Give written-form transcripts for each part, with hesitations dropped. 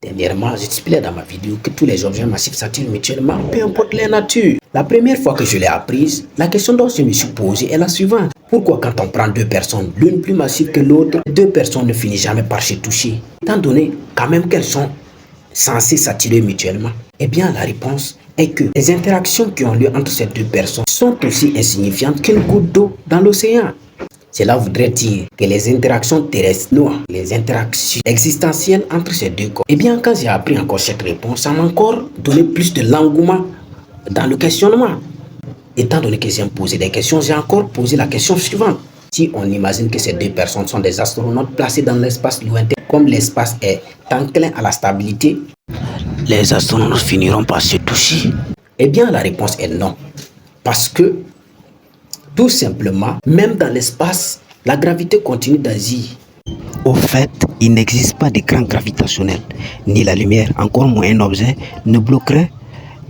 Dernièrement, j'expliquais dans ma vidéo que tous les objets massifs s'attirent mutuellement, peu importe leur nature. La première fois que je l'ai apprise, la question dont je me suis posée est la suivante. Pourquoi quand on prend deux personnes, l'une plus massive que l'autre, deux personnes ne finissent jamais par se toucher, étant donné quand même qu'elles sont censées s'attirer mutuellement? Eh bien, la réponse est que les interactions qui ont lieu entre ces deux personnes sont aussi insignifiantes qu'une goutte d'eau dans l'océan. Cela voudrait dire que les interactions terrestres noires, les interactions existentielles entre ces deux corps. Eh bien, quand j'ai appris encore cette réponse, ça m'a encore donné plus de l'engouement dans le questionnement. Étant donné que j'ai posé des questions, j'ai encore posé la question suivante. Si on imagine que ces deux personnes sont des astronautes placés dans l'espace lointain, comme l'espace est enclin à la stabilité, les astronautes finiront par se toucher? Eh bien, la réponse est non. Parce que tout simplement, même dans l'espace, la gravité continue d'agir. Au fait, il n'existe pas d'écran gravitationnel, ni la lumière, encore moins un objet, ne bloquerait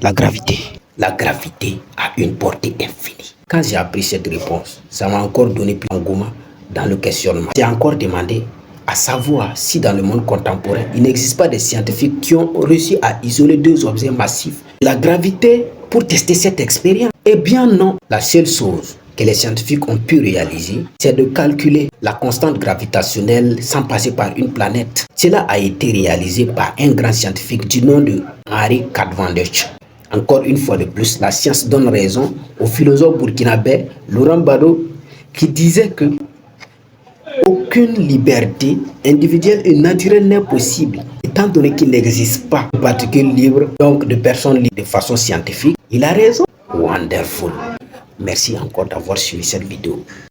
la gravité. La gravité a une portée infinie. Quand j'ai appris cette réponse, ça m'a encore donné plus d'engouement dans le questionnement. J'ai encore demandé à savoir si dans le monde contemporain, il n'existe pas de scientifiques qui ont réussi à isoler deux objets massifs de la gravité pour tester cette expérience. Eh bien non, la seule chose que les scientifiques ont pu réaliser, c'est de calculer la constante gravitationnelle sans passer par une planète. Cela a été réalisé par un grand scientifique du nom de Henri Cavendish. Encore une fois de plus, la science donne raison au philosophe burkinabé Laurent Bado qui disait que aucune liberté individuelle et naturelle n'est possible. Étant donné qu'il n'existe pas de particules libres, donc de personnes libres de façon scientifique, il a raison. Wonderful. Merci encore d'avoir suivi cette vidéo.